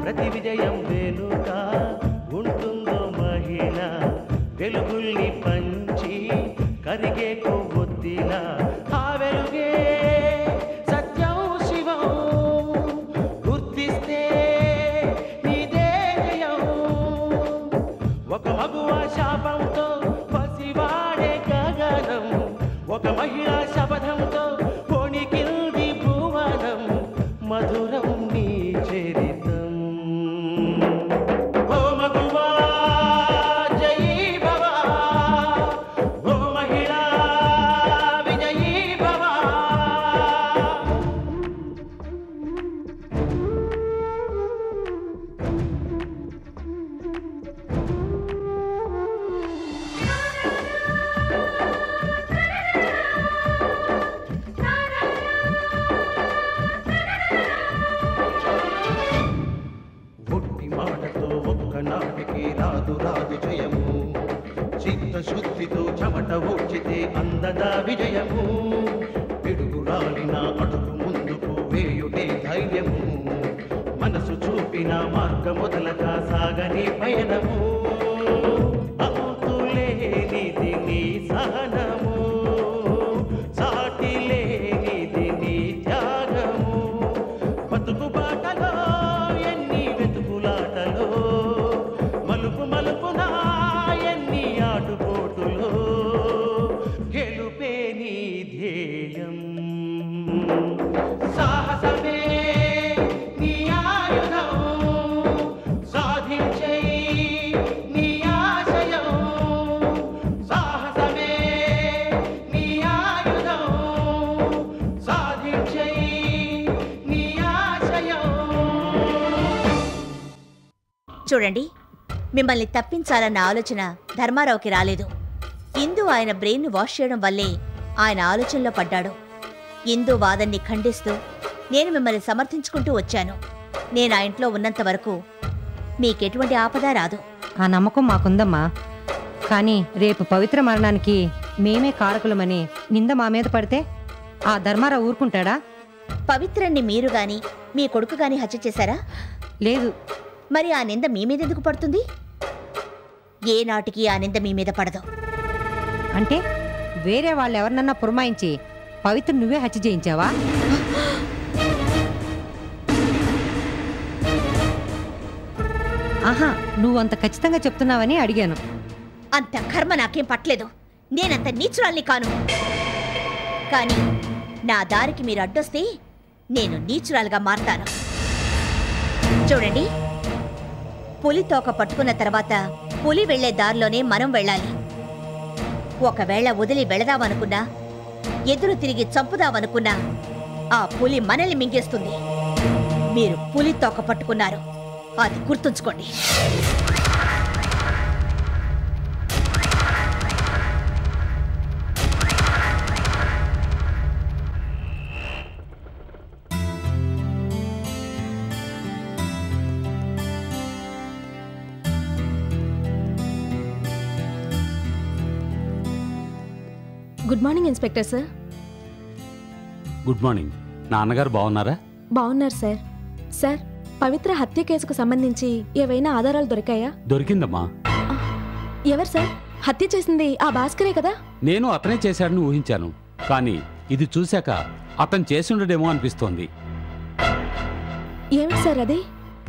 ప్రతి విజయం వెనుక ఉంటుందో మహిళ వెలుగుల్ని పంచి కరిగే కొవ్వొత్తిలా ఆ వెలుగే సత్యం శివం గుర్తిస్తే నీదే జయం ఒక మగువ శాపంతో పసివాడే గగనం ఒక మహిళా శపథంతో కొణికిల్ది భువనం మధురం నీ చరితం ఓ మగువా జయీ భవ ఓ మహిళా విజయీ భవ మాటతో ఒక్కనాటికి రాదు రాదు జయము చిత్తశుద్ధితో చెమట ఓడ్చితే అందదా విజయము పిడుగురాలిన అడుగు ముందుకు వేయుటే ధైర్యము మనసు చూపిన మార్గ మొదలక సాగని పయనము అంతులేనిది నీ సహనము సాటి లేనిది నీ త్యాగము బతుకు బాటలో మలుపు మలుపున ఎన్ని ఆటుపోటులో గెలుపే నీ ధ్యేయం సాహసమే నీ ఆయుధం సాధించే నీ ఆశయం సాహసమే నీ ఆయుధం సాధించే నీ ఆశయం. చూడండి, మిమ్మల్ని తప్పించాలన్న ఆలోచన ధర్మారావుకి రాలేదు. ఇందు ఆయన బ్రెయిన్ వాష్ చేయడం వల్లే ఆయన ఆలోచనలో పడ్డాడు. ఇందు వాదన్ని ఖండిస్తూ నేను మిమ్మల్ని సమర్థించుకుంటూ వచ్చాను. నేను ఆ ఇంట్లో ఉన్నంత వరకు మీకెటువంటి ఆపద రాదు. ఆ నమ్మకం మాకుందమ్మా. కానీ రేపు పవిత్ర మరణానికి మేమే కారకులమని నింద మా మీద పడితే ఆ ధర్మారావు ఊరుకుంటాడా? పవిత్రన్ని మీరు గాని మీ కొడుకు గాని హత్య చేశారా? లేదు. మరి ఆ నింద మీ మీద ఎందుకు పడుతుంది? ఏ నాటికి ఆ నింద మీ మీద పడదు. అంటే వేరే వాళ్ళు ఎవరినన్నా పురమాయించి పవిత్ర నువ్వే హత్య చేయించావా? ఆహా, నువ్వంత ఖచ్చితంగా చెప్తున్నావని అడిగాను. అంత కర్మ నాకేం పట్టలేదు. నేనంత నీచురాల్ని కాను. కానీ నా దారికి మీరు అడ్డొస్తే నేను నీచురాలుగా మారతాను. చూడండి, పులి తోక పట్టుకున్న తర్వాత పులి వెళ్లే దారిలోనే మనం వెళ్ళాలి. ఒకవేళ వదిలి వెళదామనుకున్నా, ఎదురు తిరిగి చంపుదామనుకున్నా ఆ పులి మనల్ని మింగేస్తుంది. మీరు పులి తోక పట్టుకున్నారు, అది గుర్తుంచుకోండి. Good morning inspector sir. Good morning. నాన్నగారు బాగున్నారా? బాగున్నారు సార్. సార్, పవిత్ర హత్య కేసుకు సంబంధించి ఏవైనా ఆధారాలు దొరికాయా? దొరికిందమ్మా. ఎవరు సార్ హత్య చేసింది? ఆ భాస్కరే కదా? నేను అతనే చేశాడని ఊహించాను, కానీ ఇది చూశాక అతను చేసుండడేమో అనిపిస్తోంది. ఏమిటి సార్ అది?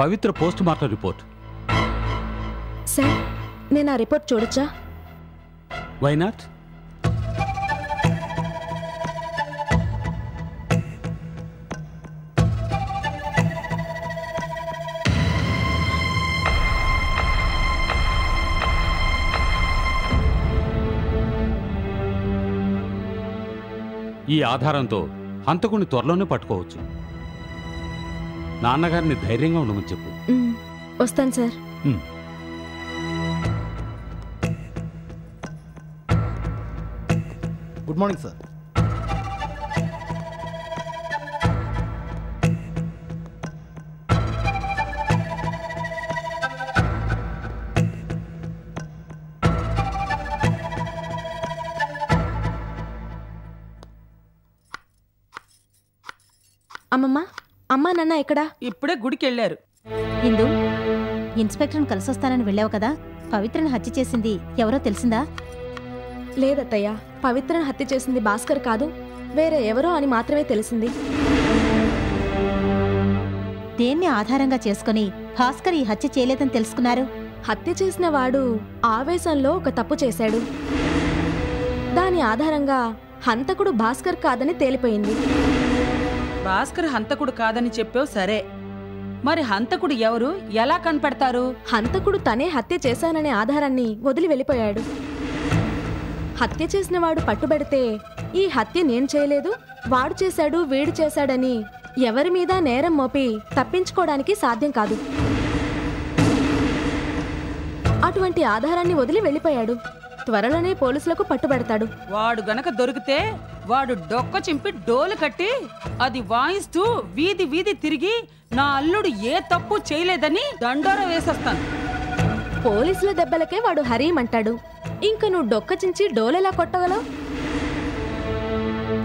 Pavitra post mortem report. Sir, నేను ఆ రిపోర్ట్ చూడొచ్చా? Why not? ఈ ఆధారంతో హంతకుని త్వరలోనే పట్టుకోవచ్చు. నాన్నగారిని ధైర్యంగా ఉండమని చెప్పు. వస్తాను సార్. Good morning sir. అమ్మమ్మ, అమ్మా నాన్న ఎక్కడా? ఇప్పుడే గుడికి వెళ్ళారు. ఇందు ఇన్స్పెక్టర్ని కలిసొస్తానని వెళ్ళావు కదా, పవిత్రని హత్య చేసింది ఎవరో తెలిసిందా? లేదత్తయ్య, పవిత్రను హత్య చేసింది భాస్కర్ కాదు, వేరే ఎవరో అని మాత్రమే తెలిసింది. దేన్ని ఆధారంగా చేసుకుని భాస్కర్ ఈ హత్య చేయలేదని తెలుసుకున్నారు? హత్య చేసిన వాడు ఆవేశంలో ఒక తప్పు చేశాడు. దాని ఆధారంగా హంతకుడు భాస్కర్ కాదని తేలిపోయింది. భాస్కర్ హంతకుడు కాదని చెప్పావు సరే, మరి హంతకుడు ఎవరు, ఎలా కనిపెడతారు? హంతకుడు తనే హత్య చేశాననే ఆధారాన్ని వదిలి వెళ్ళిపోయాడు. హత్య చేసిన వాడు పట్టుబడితే ఈ హత్య నేను చేయలేదు, వాడు చేశాడు, వీడు చేశాడని ఎవరి మీద నేరం మోపి తప్పించుకోవడానికి సాధ్యం కాదు. అటువంటి ఆధారాన్ని వదిలి వెళ్ళిపోయాడు. త్వరలోనే పోలీసులకు పట్టుబడతాడు. వాడు గనక దొరికితే వాడు డొక్క చింపి డోలు కట్టి అది వాయిస్తూ వీధి వీధి తిరిగి నా అల్లుడు ఏ తప్పు చేయలేదని దండోర వేసేస్తాను. పోలీసుల దెబ్బలకే వాడు హరీమంటాడు. ఇంక నువ్వు డొక్క చించి డోలెలా కొట్టగలవు?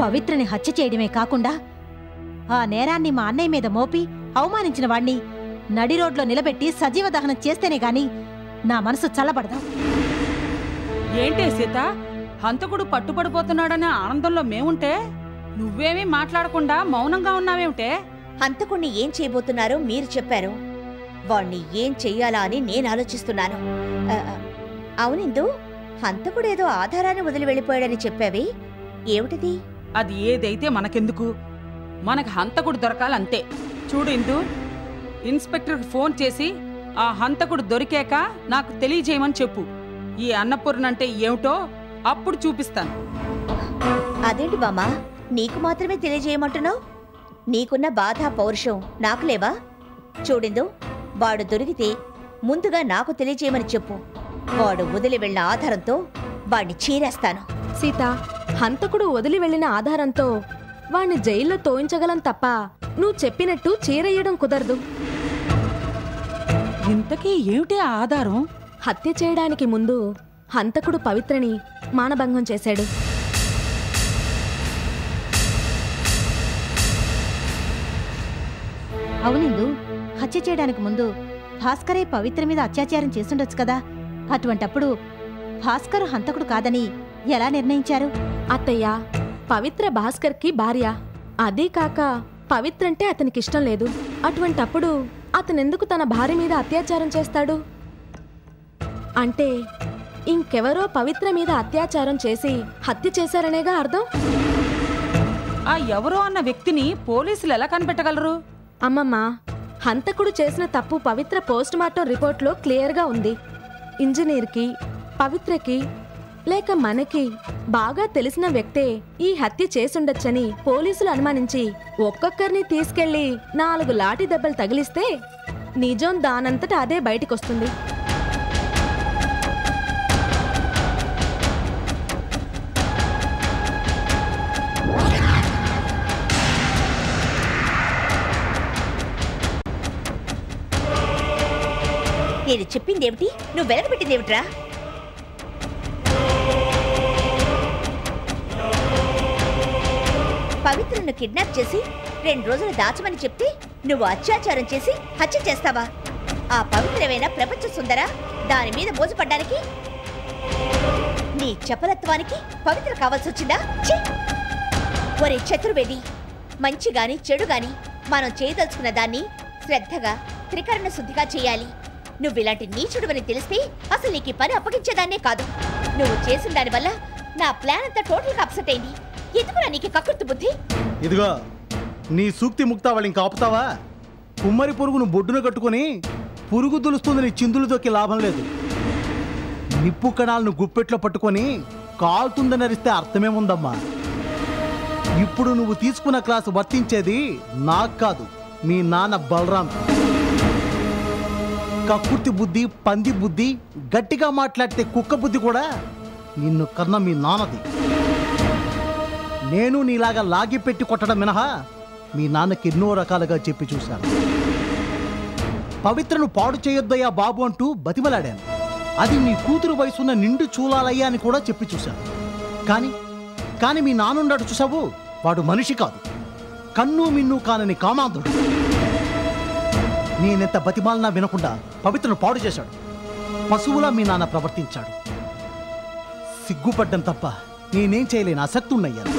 పవిత్రని హత్య చేయడమే కాకుండా ఆ నేరాన్ని మా అన్నయ్య మీద మోపి అవమానించిన వాణ్ణి నడి రోడ్లో నిలబెట్టి సజీవ దహనం చేస్తేనే గాని నా మనసు చల్లబడదా. ఏంటే సీత, హంతకుడు పట్టుబడిపోతున్నాడనే ఆనందంలో మేముంటే నువ్వేమీ మాట్లాడకుండా మౌనంగా ఉన్నావేమిటే? హంతకుణ్ణి ఏం చేయబోతున్నారో మీరు చెప్పారు, వాణ్ణి ఏం చెయ్యాలా అని నేను ఆలోచిస్తున్నాను. అవునిందు, హంతకుడేదో ఆధారాన్ని వదిలి వెళ్ళిపోయాడని చెప్పావి, ఏమిటిది? అది ఏదైతే మనకెందుకు, మనకు హంతకుడు దొరకాలంతే. చూడు ఇందు, ఇన్స్పెక్టర్కి ఫోన్ చేసి ఆ హంతకుడు దొరికాక నాకు తెలియజేయమని చెప్పు. ఈ అన్నపూర్ణంటే ఏమిటో అప్పుడు చూపిస్తాను. అదేంటి బామ్మా, నీకు మాత్రమే తెలియజేయమంటున్నావు? నీకున్న బాధ పౌరుషం నాకు లేవా? చూడిందు, వాడు దొరికితే ముందుగా నాకు తెలియజేయమని చెప్పు. వాడు వదిలి వెళ్ళిన ఆధారంతో వాణ్ణి చీరేస్తాను. సీత, హంతకుడు వదిలి వెళ్లిన ఆధారంతో వాణ్ణి జైల్లో తోయించగలం తప్ప నువ్వు చెప్పినట్టు చీరెయ్యడం కుదరదు. ఇంతకీ ఏమిటి ఆధారం? హత్య చేయడానికి ముందు హంతకుడు పవిత్రని మానభంగం చేశాడు. అవునిందు, హత్య చేయడానికి ముందు భాస్కరే పవిత్ర మీద అత్యాచారం చేసుండొచ్చు కదా. అటువంటప్పుడు భాస్కర్ హంతకుడు కాదని ఎలా నిర్ణయించారు? అత్తయ్య, పవిత్ర భాస్కర్కి భార్య. అదీ కాక పవిత్రంటే అతనికిష్టం లేదు. అటువంటప్పుడు అతనెందుకు తన భార్య మీద అత్యాచారం చేస్తాడు? అంటే ఇంకెవరో పవిత్ర మీద అత్యాచారం చేసి హత్య చేశారనేగా అర్థం. ఆ ఎవరో అన్న వ్యక్తిని పోలీసులు ఎలా కనిపెట్టగలరు? అమ్మమ్మ, హంతకుడు చేసిన తప్పు పవిత్ర పోస్టుమార్టం రిపోర్ట్లో క్లియర్గా ఉంది. ఇంజనీర్కి, పవిత్రకి లేక మనకి బాగా తెలిసిన వ్యక్తే ఈ హత్య చేసుండొచ్చని పోలీసులు అనుమానించి ఒక్కొక్కరిని తీసుకెళ్లి 4 లాఠీ దెబ్బలు తగిలిస్తే నిజం దానంతట అదే బయటికొస్తుంది. నేను చెప్పిందేమిటి, నువ్వు వెలగబెట్టిందేమిట్రా? పవిత్రను కిడ్నాప్ చేసి 2 రోజులు దాచమని చెప్తే నువ్వు అత్యాచారం చేసి హత్య చేస్తావా? ఆ పవిత్రమైన ప్రపంచ సుందర దాని మీద మోజుపడ్డానికి నీ చపలత్వానికి పవిత్ర కావాల్సి వచ్చిందా? ఒరే చతుర్వేది, మంచి గాని చెడు గాని మనం చేయదలుచుకున్న దాన్ని శ్రద్ధగా త్రికరణ శుద్ధిగా చేయాలి. నువ్విలాంటి నీచుడువని తెలిస్తే అసలు నీకు పని అప్పగించేదాన్నే కాదు. నువ్వు చేసిన దానివల్ల నా ప్లాన్ అంతా టోటల్గా అప్సెట్ అయింది. ఎందుకురా నీకు కకృతి బుద్ధి? ఇదిగో నీ సూక్తి ముక్తావళి ఇంకా ఆపుతావా? కుమ్మరి పురుగును బొడ్డున కట్టుకుని పురుగు దులుస్తుంది నీ చిందులతోకి లాభం లేదు. నిప్పు కణాలను గుప్పెట్లో పట్టుకొని కాలుతుందని అరిస్తే అర్థమేముందమ్మా? ఇప్పుడు నువ్వు తీసుకున్న క్లాసు వర్తించేది నాకు కాదు, మీ నాన్న బలరాం. కక్కుర్తి బుద్ధి, పంది బుద్ధి, గట్టిగా మాట్లాడితే కుక్క బుద్ధి కూడా నిన్ను కన్న మీ నాన్నది. నేను నీలాగా లాగి పెట్టి కొట్టడం మినహా మీ నాన్నకి ఎన్నో రకాలుగా చెప్పి చూశాను. పవిత్రను పాడు చేయొద్దయ్యా బాబు అంటూ బతిమలాడాను. అది మీ కూతురు వయసున్న నిండు చూలాలయ్యా అని కూడా చెప్పి చూశాను. కానీ మీ నాన్నుండాడు చూసావు, వాడు మనిషి కాదు, కన్ను మిన్ను కానని కామాంధుడు. నేనెంత బతిమాలనా వినకుండా పవిత్రను పాడు చేశాడు. పశువులా మీ నాన్న ప్రవర్తించాడు. సిగ్గుపడ్డం తప్ప నేనేం చేయలేని అసక్తున్నయ్యాను.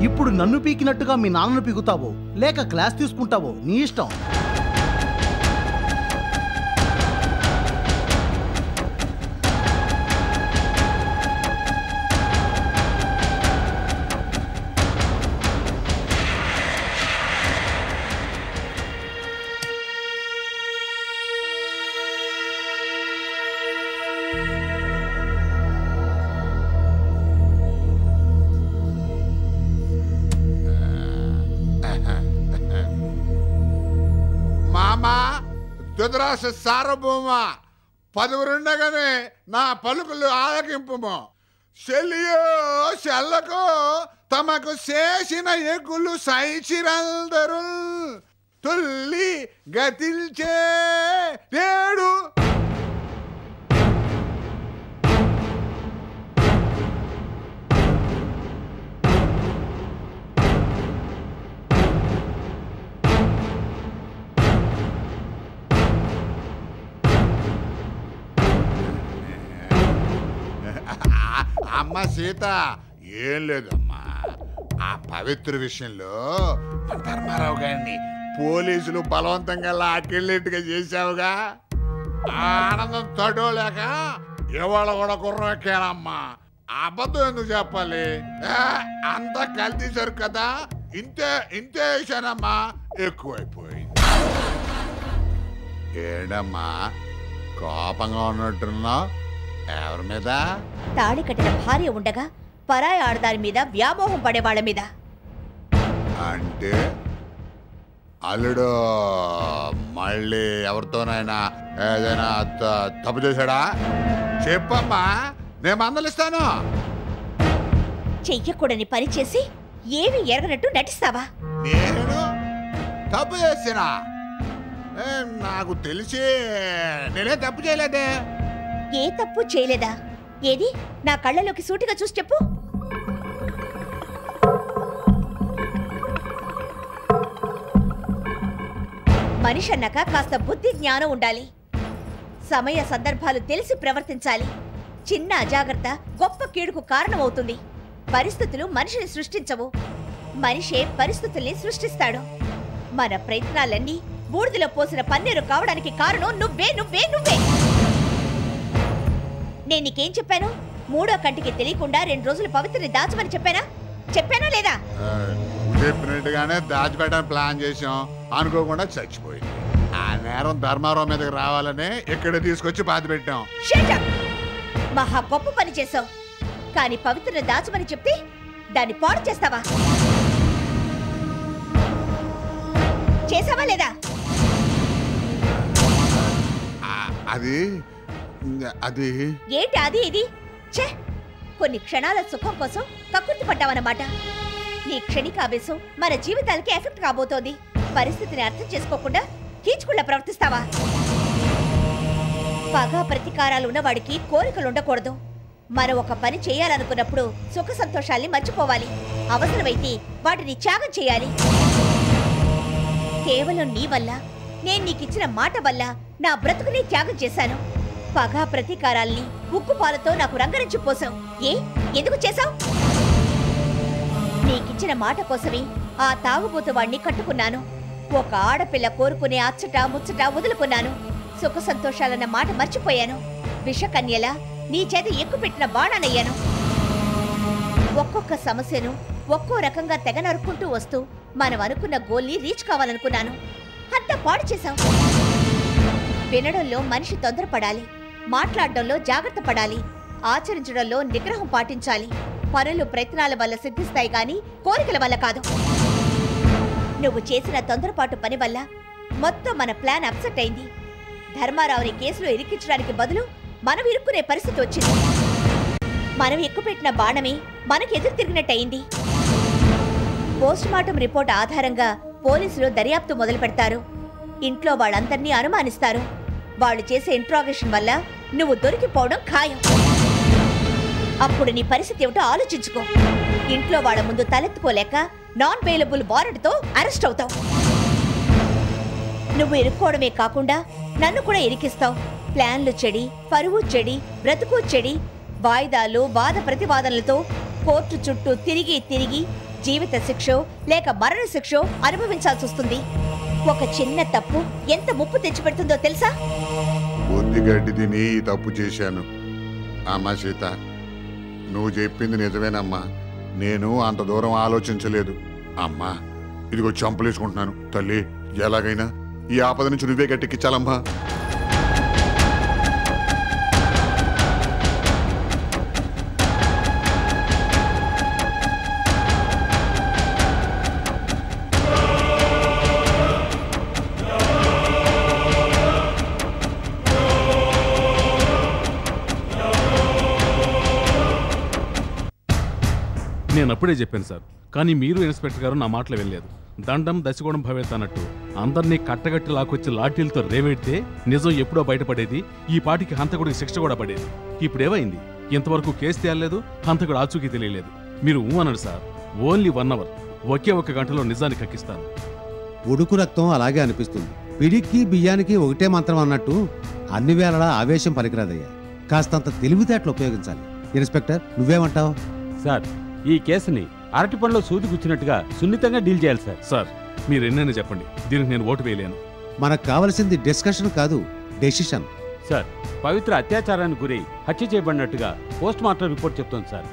ఇప్పుడు నన్ను పీకినట్టుగా మీ నాన్నను పీకుతావో లేక క్లాస్ తీసుకుంటావో నీ ఇష్టం. దుదరాశ సార్వభౌమ పదువురుండగానే నా పలుకులు ఆలకింపుము. చెల్లియో చెల్లకు తమకు చేసిన ఎగులు సైచిరందరు తొల్లి గతిల్చే నేడు. అమ్మ సీత, ఏం లేదమ్మా. ఆ పవిత్ర విషయంలో ధర్మారావు గారిని పోలీసులు బలవంతంగా లాకెళ్ళేట్టుగా చేశావుగా. ఆనందం తడోలేక ఇవాళ కూడా గుర్రం ఎక్కానమ్మా. అబద్ధం ఎందుకు చెప్పాలి? అంతా కలితీశారు కదా, ఇంతే వేసానమ్మా. ఎక్కువైపోయింది. ఏడమ్మా కోపంగా ఉన్నట్టున్నావు? ఎవరి మీద? తాళి కట్టిన భార్య ఉండగా పరాయి ఆడదాని మీద వ్యామోహం పడేవాళ్ల మీద. అంటే అల్లుడు మళ్ళీ ఎవరితోనైనా ఏదైనా తప్పు చేశాడా? చెప్పమ్మా, నేను మందలిస్తాను. చెయ్యకూడని పని చేసి ఏమీ ఎరగనట్టు నటిస్తావా? నేను తప్పు చేసినా? నాకు తెలిసి నేనే తప్పు చేయలేదే. ఏ తప్పు చేయలేదా? ఏది నా కళ్ళలోకి సూటిగా చూసి చెప్పు. మనిషి అన్నాక కాస్త బుద్ధి జ్ఞానం ఉండాలి. సమయ సందర్భాలు తెలిసి ప్రవర్తించాలి. చిన్న అజాగ్రత్త గొప్ప కీడుకు కారణమవుతుంది. పరిస్థితులు మనిషిని సృష్టించవు, మనిషే పరిస్థితుల్ని సృష్టిస్తాడు. మన ప్రయత్నాలన్నీ బూడిదలో పోసిన పన్నీరు కావడానికి కారణం నువ్వే. నేను నీకేం చెప్పాను? మూడో కంటికి తెలియకుండా 2 రోజులు పవిత్రని దాచమని చెప్పానా లేదా? చెప్పినట్టుగానే దాచిపెట్టడానికి ప్లాన్ చేసాం. అనుకోకుండా చచ్చిపోయింది. ఆ నేరం ధర్మారావు మీదకి రావాలని ఇక్కడ తీసుకొచ్చి పాతి పెట్టాం. మహా గొప్ప పని చేసావు. కానీ పవిత్రని దాచమని చెప్తే దాన్ని పాడు చేస్తావా? చేసావా లేదా? అది ఏంటి అది ఇది? కొన్ని క్షణాల సుఖం కోసం కక్కుర్తి పడ్డావన్నమాట. నీ క్షణికావేశం మన జీవితాలకి ఎఫెక్ట్ కాబోతోంది. పరిస్థితిని అర్థం చేసుకోకుండా కీచుకుళ్ళ ప్రవర్తిస్తావా? పగా ప్రతీకారాలు ఉన్నవాడికి కోరికలు ఉండకూడదు. మనం ఒక పని చేయాలనుకున్నప్పుడు సుఖ సంతోషాల్ని మర్చిపోవాలి. అవసరమైతే వాటిని త్యాగం చేయాలి. కేవలం నీ వల్ల, నేను నీకిచ్చిన మాట వల్ల నా బ్రతుకుని త్యాగం చేశాను. పగా ప్రతీకారాల్ని ఉక్కు పాలతో నాకు రంగరించి పోసావు. ఎందుకు చేశావు? నీకిచ్చిన మాట కోసమే ఆ తాగుబోతు వాణ్ణి కట్టుకున్నాను. ఒక ఆడపిల్ల కోరుకునే అచ్చట ముచ్చట వదులుకున్నాను. సుఖ సంతోషాలన్న మాట మర్చిపోయాను. విషకన్యలా నీ చేత ఎక్కుపెట్టిన బాణానయ్యాను. ఒక్కొక్క సమస్యను ఒక్కో రకంగా తెగ నరుక్కుంటూ వస్తూ మనం అనుకున్న గోల్ని రీచ్ కావాలనుకున్నాను. అంతా పాడు చేశావు. వినడంలో మనిషి తొందరపడాలి, మాట్లాడడంలో జాగ్రత్త పడాలి, ఆచరించడంలో నిగ్రహం పాటించాలి. పనులు ప్రయత్నాల వల్ల సిద్ధిస్తాయి గాని కోరికల వల్ల కాదు. నువ్వు చేసిన తొందరపాటు పని వల్ల మొత్తం మన ప్లాన్ అప్సెట్ అయింది. ధర్మారావుని కేసులో ఇరికించడానికి బదులు మనం ఇరుక్కునే పరిస్థితి వచ్చింది. మనం ఎక్కుపెట్టిన బాణమే మనకు ఎదురు తిరిగినట్టయింది. పోస్టుమార్టం రిపోర్ట్ ఆధారంగా పోలీసులు దర్యాప్తు మొదలు పెడతారు. ఇంట్లో వాళ్ళందరినీ అనుమానిస్తారు. వాళ్ళు చేసే ఇంట్రాగేషన్ వల్ల నువ్వు దొరికిపోవడం ఖాయం. అప్పుడు నీ పరిస్థితి ఏమిటో ఆలోచించుకో. ఇంట్లో వాళ్ళ ముందు తలెత్తుకోలేక నాన్ బెయిలబుల్ వారెంట్తో అరెస్ట్ అవుతావు. నువ్వు ఇరుక్కోవడమే కాకుండా నన్ను కూడా ఇరికిస్తావు. ప్లాన్లు చెడి, పరువు చెడి, బ్రతుకు చెడి, వాయిదాలు, వాద ప్రతివాదనలతో కోర్టు చుట్టూ తిరిగి తిరిగి జీవిత శిక్షో లేక మరణ శిక్షో అనుభవించాల్సి వస్తుంది. ఒక చిన్న తప్పు ఎంత ముప్పు తెచ్చిపెడుతుందో తెలుసా? బుద్ధి గడ్డి తిని ఈ తప్పు చేశాను. అమ్మా సీత, నువ్వు చెప్పింది నిజమేనమ్మా. నేను అంత దూరం ఆలోచించలేదు. అమ్మా, ఇదిగో చంపలేసుకుంటున్నాను. తల్లి, ఎలాగైనా ఈ ఆపద నుంచి నువ్వే గట్టెక్కించాలమ్మా. నేను అప్పుడే చెప్పాను సార్, కానీ మీరు ఇన్స్పెక్టర్ గారు నా మాటలు వెళ్ళలేదు. దండం దశగూడం భవేత్ అన్నట్టు అందరినీ కట్టగట్టి లాకొచ్చి లాఠీలతో రేవెడితే నిజం ఎప్పుడో బయటపడేది. ఈ పాటికి హంతకుడికి శిక్ష కూడా పడేది. ఇప్పుడేమైంది? ఇంతవరకు కేసు తేలలేదు, హంతకుడు ఆచూకీ తెలియలేదు. మీరు అన్నాడు సార్, ఓన్లీ 1 అవర్, ఒకే 1 గంటలో నిజాన్ని కక్కిస్తాను. ఉడుకు రక్తం అలాగే అనిపిస్తుంది. పిడికి బియ్యానికి ఒకటే మంత్రం అన్నట్టు అన్ని వేళలా ఆవేశం పనికిరాదయ్యా. కాస్తంత తెలివితేటలు ఉపయోగించాలి. ఇన్స్పెక్టర్, నువ్వేమంటావు? సార్, ఈ కేసుని అరటి పండ్లో సూది గుచ్చినట్టుగా సున్నితంగా డీల్ చేయాలి సార్. సార్, మీరు ఎన్నైనా చెప్పండి, దీనికి నేను ఓటు వేయలేను. మనకు కావలసింది డిస్కషన్ కాదు, డెసిషన్. సార్, పవిత్ర అత్యాచారానికి గురై హత్య చేయబడినట్టుగా పోస్ట్ మార్టం రిపోర్ట్ చెప్తోంది సార్.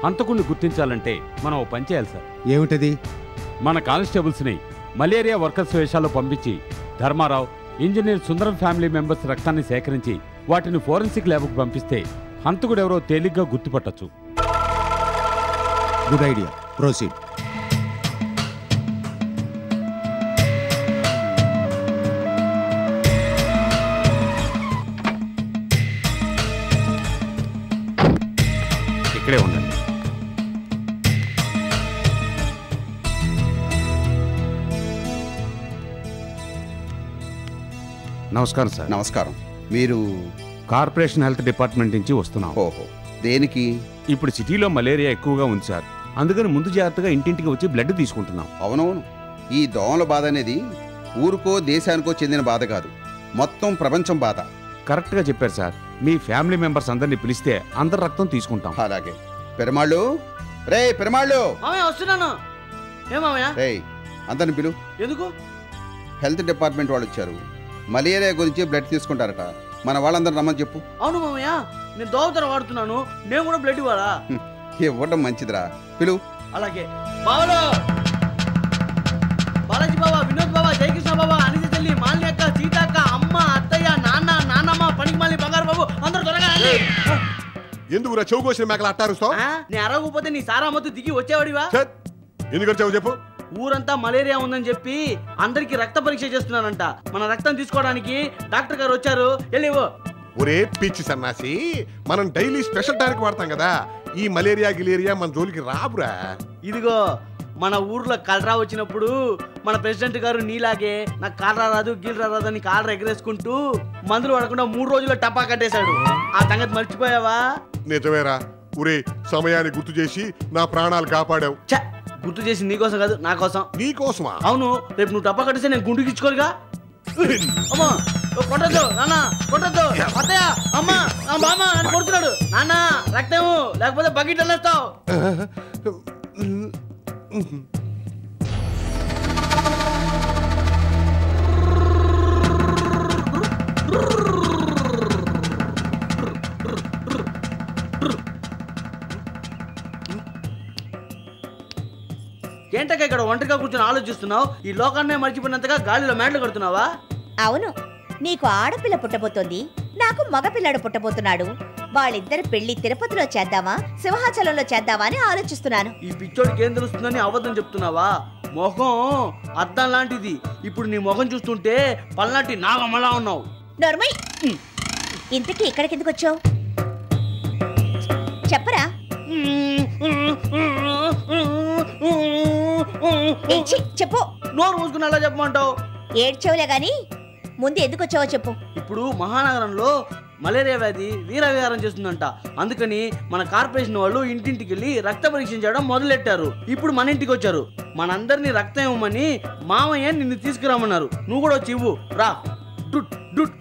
హంతకుణ్ణి గుర్తించాలంటే మనం ఓ పని చేయాలి సార్. ఏమిటది? మన కానిస్టేబుల్స్ని మలేరియా వర్కర్స్ వేషాల్లో పంపించి ధర్మారావు, ఇంజనీర్ సుందరం ఫ్యామిలీ మెంబర్స్ రక్తాన్ని సేకరించి వాటిని ఫోరెన్సిక్ ల్యాబ్కు పంపిస్తే హంతకుడెవరో తేలిగ్గా గుర్తుపట్టచ్చు. Good idea, proceed. ఇక్కడే ఉండండి. నమస్కారం సార్. నమస్కారం. మీరు కార్పొరేషన్ హెల్త్ డిపార్ట్మెంట్ నుంచి వస్తున్నాం. ఓహో, దేనికి? ఇప్పుడు సిటీలో మలేరియా ఎక్కువగా ఉంది సార్. అందుకని ముందు జాగ్రత్తగా ఇంటింటికి వచ్చి బ్లడ్ తీసుకుంటున్నాం. అవునవును, ఈ దోమల బాధ అనేది ఊరికో దేశానికో చెందిన బాధ కాదు, మొత్తం ప్రపంచం బాధ. కరెక్ట్గా చెప్పారు సార్. మీ ఫ్యామిలీ మెంబర్స్ అందరినీ పిలిస్తే అందరి రక్తం తీసుకుంటాం. అలాగే. పెరమాళ్ళు, రే పెరమాళ్ళు, వస్తున్నాను. ఏమయ్యా? రే, అందరిని పిలు. ఎందుకు? హెల్త్ డిపార్ట్మెంట్ వాళ్ళు వచ్చారు. మలేరియా గురించి బ్లడ్ తీసుకుంటారట. మన వాళ్ళందరూ రమ్మని చెప్పు. అవును మామయ్య, నేను దోవతర వాడుతున్నాను. నేను కూడా బ్లడ్ ఇవ్వాలా? ఇవ్వడం మంచిదిరా, పిలు. అలాగే. బావలో బాలాజీ బాబా, వినోద్ బాబా, జయకృష్ణ బాబా, అనిత చెల్లి, మాలిని అక్క, సీత అక్క, అమ్మ, అత్తయ్య, నాన్న, నాన్నమ్మ, పనికి మాలి, బంగారు బాబు, అందరూ త్వరగా రండి. ఎందుకురా చెవు కోసిన మేకలు అట్టారుస్తావు? నేను అరగకపోతే నీ సారా మొత్తం దిగి వచ్చేవాడివా? ఎందుకు వచ్చావు చెప్పు. ఊరంతా మలేరియా ఉందని చెప్పి అందరికి రక్త పరీక్ష చేస్తున్నానంట. మన రక్తం తీసుకోవడానికి డాక్టర్ గారు వచ్చారు. వెళ్ళివో. ఒరే పిచ్చి సన్నాసి, మనం డైలీ స్పెషల్ టానిక్ వాడతాం కదా. ఈ మలేరియా గిలేరియా మన జోలికి రాబురా. ఇదిగో, మన ఊర్లో కలరా వచ్చినప్పుడు మన ప్రెసిడెంట్ గారు నీలాగే నాకు కాలరా రాదు గీలరా రాదు అని కాలరా ఎగరేసుకుంటూ మందులు పడకుండా 3 రోజుల్లో టపా కట్టేశాడు. ఆ సంగతి మర్చిపోయావా? నిజమేరా. ఒరే, సమయాన్ని గుర్తు చేసి నా ప్రాణాలు కాపాడావు. గుర్తు చేసి నీకోసం కాదు, నా కోసం. నీ కోసమా? అవును. రేపు నువ్వు టపా కట్టేస్తే నేను గుండుకి ఇచ్చుకోరుగా. అమ్మా, కొట్టద్దు నాన్న, కొట్టద్దు. అత్తయ్య, అమ్మ, బామ్మ నన్ను కొడుతున్నాడు. నాన్న, రక్తము లేకపోతే బకెట్ వెళ్ళేస్తావు. ఏంటక్క ఇక్కడ ఒంటరిగా కూర్చొని ఆలోచిస్తున్నావు? ఈ లోకాన్నే మర్చిపోయినంతగా గాలిలో మేడలు కడుతున్నావా? అవును, నీకు ఆడపిల్ల పుట్టబోతోంది, నాకు మగపిల్లాడు పుట్టబోతున్నాడు. వాళ్ళిద్దరి పెళ్లి తిరుపతిలో చేద్దామా సింహాచలంలో చేద్దామా అని ఆలోచిస్తున్నాను. ఈ పిచ్చోడికి ఏం తెలుస్తుందని అబద్ధం చెప్తున్నావా? మొహం అద్దం లాంటిది. ఇప్పుడు నీ మొహం చూస్తుంటే పల్నాటి నాగమ్మలా ఉన్నావు. నోర్మై, ఇంతకీ ఇక్కడికి ఎందుకు వచ్చావు చెప్పరా? చెప్పు. నోరు మూసుకుని అలా చెప్పమంటావు? ఏడ్చేవులే గాని ముందు ఎందుకు వచ్చావో చెప్పు. ఇప్పుడు మహానగరంలో మలేరియా వ్యాధి వీరవిహారం చేస్తుందంట. అందుకని మన కార్పొరేషన్ వాళ్ళు ఇంటింటికి వెళ్ళి రక్త పరీక్ష చేయడం మొదలెట్టారు. ఇప్పుడు మన ఇంటికి వచ్చారు. మనందరినీ రక్తం ఇవ్వమని మామయ్య నిన్ను తీసుకురామన్నారు. నువ్వు కూడా వచ్చి ఇవ్వు రా. డుట్ డుట్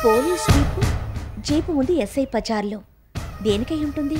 పోలీస్ జీపు ముందు ఎస్ఐ పచార్లు దేనికై ఉంటుంది?